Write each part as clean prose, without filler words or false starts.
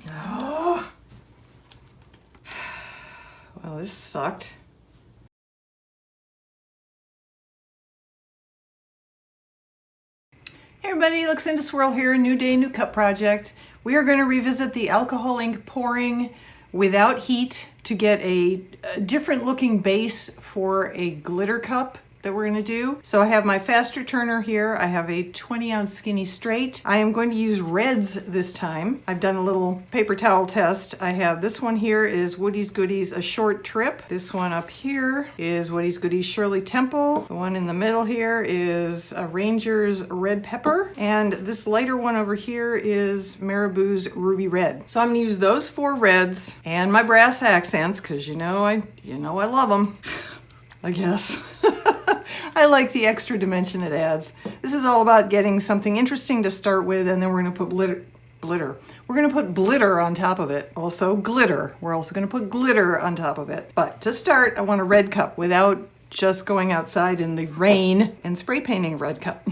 Oh, well, this sucked. Hey everybody, Looks into Swirl here, new day, new cup project. We are going to revisit the alcohol ink pouring without heat to get a different looking base for a glitter cup that we're going to do. So I have my faster turner here. I have a 20-ounce skinny straight. I am going to use reds this time. I've done a little paper towel test. I have this one here is Woody's Goodies A Short Trip. This one up here is Woody's Goodies Shirley Temple. The one in the middle here is a Ranger's Red Pepper. And this lighter one over here is Marabou's Ruby Red. So I'm going to use those 4 reds and my brass accents because you know I love them, I guess. I like the extra dimension it adds. This is all about getting something interesting to start with, and then we're going to put glitter. We're going to put glitter on top of it. Also glitter. We're also going to put glitter on top of it. But to start, I want a red cup without just going outside in the rain and spray painting a red cup.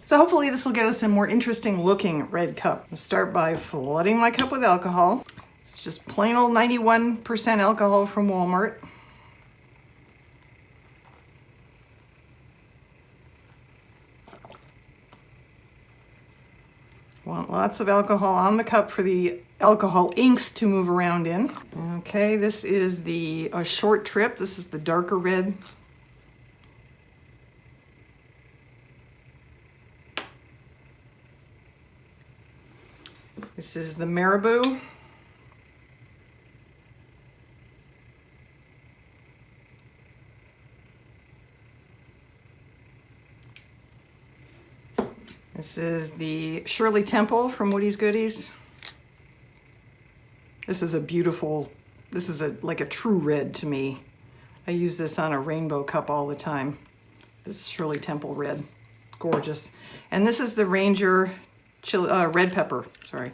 So hopefully this will get us a more interesting looking red cup. I'll start by flooding my cup with alcohol. It's just plain old 91% alcohol from Walmart. Want lots of alcohol on the cup for the alcohol inks to move around in. Okay, this is the Short Trip. This is the darker red. This is the Marabou. This is the Shirley Temple from Woody's Goodies. This is a beautiful, like a true red to me. I use this on a rainbow cup all the time. This is Shirley Temple red, gorgeous. And this is the Ranger Red Pepper, sorry.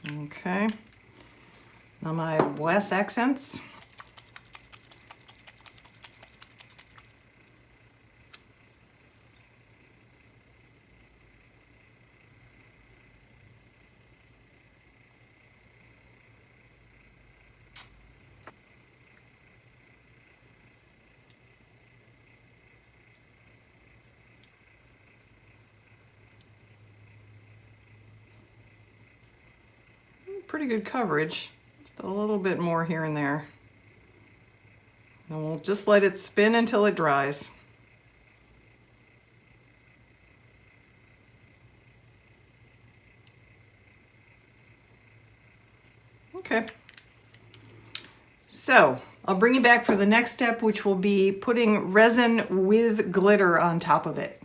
Okay, now my brass accents. Pretty good coverage, just a little bit more here and there. And we'll just let it spin until it dries. Okay. So I'll bring you back for the next step, which will be putting resin with glitter on top of it.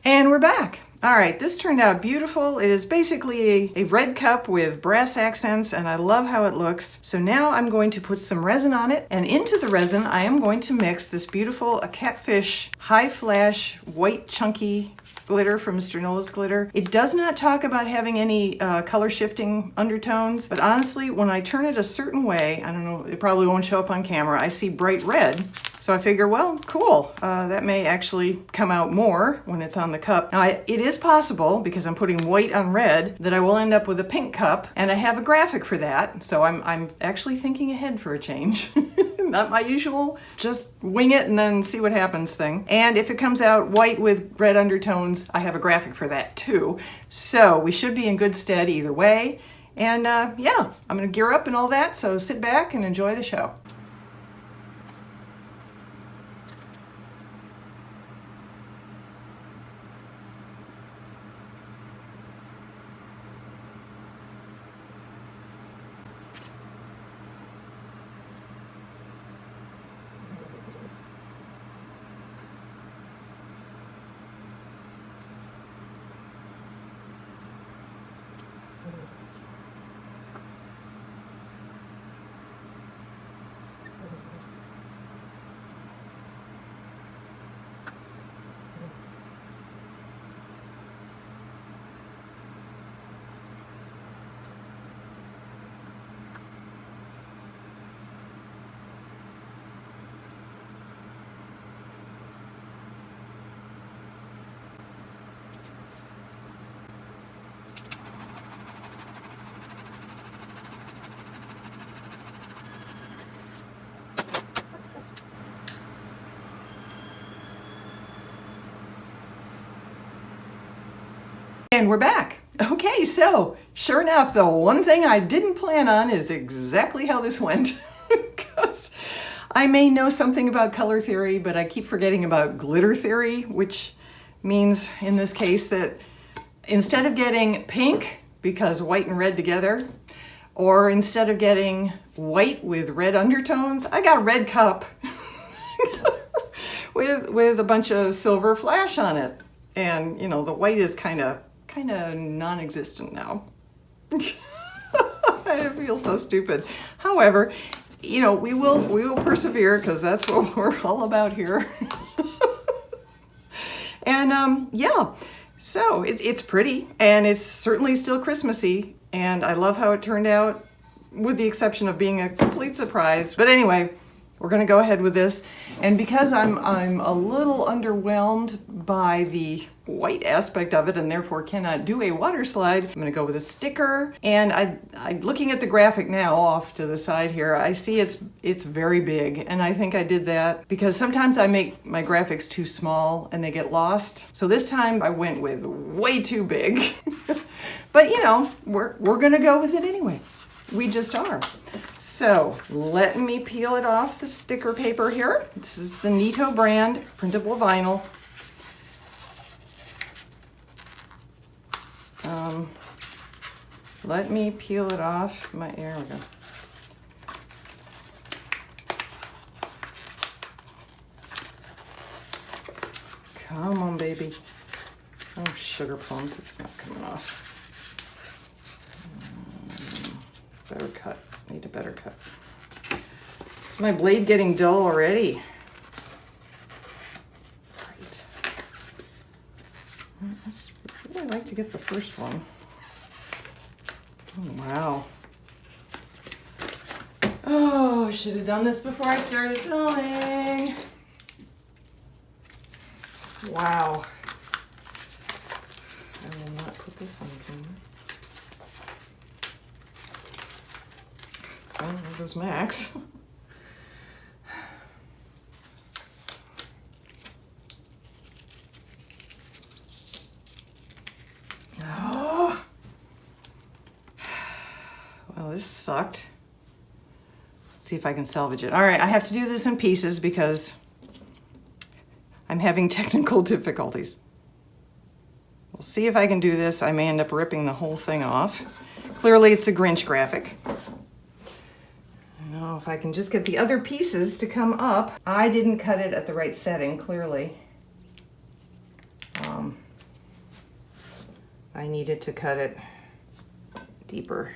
And we're back. All right, this turned out beautiful. It is basically a red cup with brass accents, and I love how it looks. So now I'm going to put some resin on it, and into the resin I am going to mix this beautiful Catfish High Flash White Chunky glitter from Mr. Nola's Glitter. It does not talk about having any color shifting undertones, but honestly, when I turn it a certain way, I don't know, it probably won't show up on camera, I see bright red. So I figure, well, cool, that may actually come out more when it's on the cup. Now, it is possible, because I'm putting white on red, that I will end up with a pink cup, and I have a graphic for that, so I'm actually thinking ahead for a change. Not my usual, just wing it and then see what happens thing. And if it comes out white with red undertones, I have a graphic for that too. So we should be in good stead either way. And yeah, I'm gonna gear up and all that, so sit back and enjoy the show. And we're back. Okay, so sure enough, the one thing I didn't plan on is exactly how this went. Because I may know something about color theory, but I keep forgetting about glitter theory, which means in this case that instead of getting pink, because white and red together, or instead of getting white with red undertones, I got a red cup with a bunch of silver flash on it. And, you know, the white is kind of non-existent now. I feel so stupid. However, you know, we will persevere, because that's what we're all about here. And yeah, so it's pretty, and it's certainly still Christmassy, and I love how it turned out, with the exception of being a complete surprise. But anyway, we're going to go ahead with this. And because I'm a little underwhelmed by the white aspect of it, and therefore cannot do a water slide, I'm going to go with a sticker. And I looking at the graphic now off to the side here, I see it's very big. And I think I did that because sometimes I make my graphics too small and they get lost. So this time I went with way too big. But you know, we're going to go with it anyway. We just are. So let me peel it off the sticker paper here. This is the Nito brand printable vinyl. Let me peel it off. There we go. Come on, baby. Oh, sugar plums, it's not coming off. Better cut. Need a better cut. Is my blade getting dull already? Right. I'd really like to get the first one. Oh, wow. Oh, I should have done this before I started filming. Wow. I will not put this on camera. Oh, there goes Max. Oh. Well, this sucked. Let's see if I can salvage it. All right, I have to do this in pieces because I'm having technical difficulties. We'll see if I can do this. I may end up ripping the whole thing off. Clearly, it's a Grinch graphic. If I can just get the other pieces to come up. I didn't cut it at the right setting, clearly. I needed to cut it deeper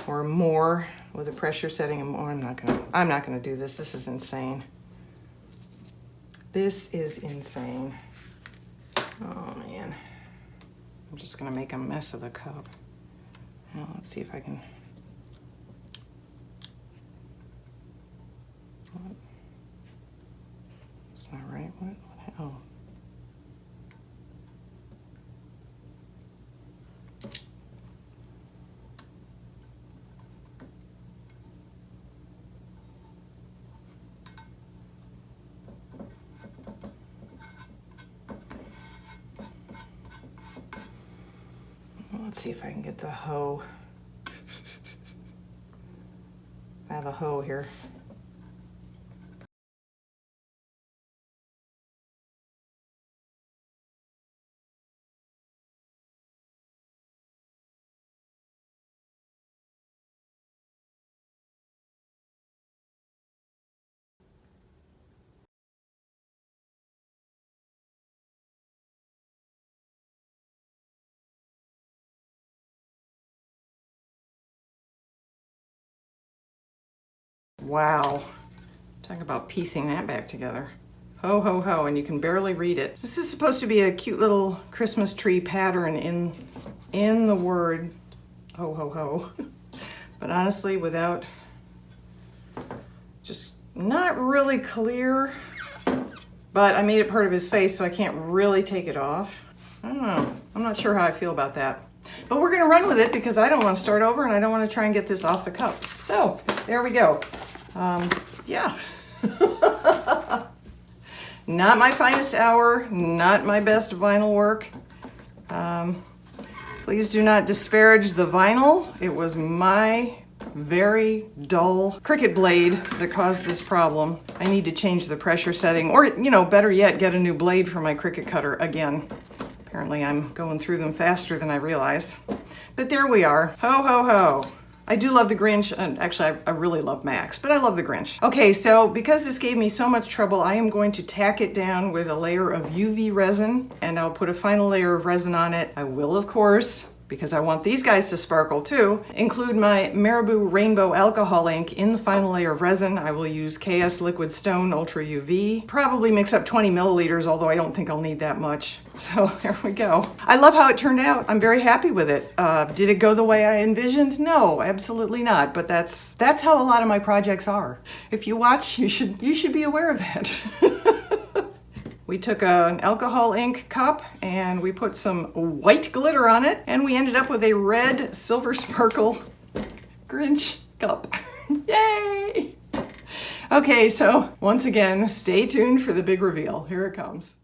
or more with a pressure setting and more. I'm not gonna do this. This is insane. This is insane. Oh man. I'm just gonna make a mess of the cup. Now let's see if I can. It's not right. What? Oh. Let's see if I can get the hoe. I have a hoe here. Wow. Talk about piecing that back together. Ho, ho, ho, and you can barely read it. This is supposed to be a cute little Christmas tree pattern in the word ho, ho, ho. But honestly, without, just not really clear. But I made it part of his face, so I can't really take it off. I don't know. I'm not sure how I feel about that. But we're gonna run with it because I don't want to start over and I don't want to try and get this off the cup. So, there we go. Yeah. Not my finest hour, not my best vinyl work, Please do not disparage the vinyl. It was my very dull Cricut blade that caused this problem. I need to change the pressure setting, or, you know, better yet, get a new blade for my Cricut cutter again. Apparently I'm going through them faster than I realize. But there we are. Ho, ho, ho. I do love the Grinch, and actually I really love Max, but I love the Grinch. Okay, so because this gave me so much trouble, I am going to tack it down with a layer of UV resin, and I'll put a final layer of resin on it. I will, of course, because I want these guys to sparkle too, include my Marabou Rainbow Alcohol ink in the final layer of resin. I will use KS Liquid Stone Ultra UV. Probably mix up 20 milliliters, although I don't think I'll need that much. So there we go. I love how it turned out. I'm very happy with it. Did it go the way I envisioned? No, absolutely not. But that's how a lot of my projects are. If you watch, you should be aware of that. We took an alcohol ink cup and we put some white glitter on it, and we ended up with a red silver sparkle Grinch cup. Yay! Okay, so once again, stay tuned for the big reveal. Here it comes.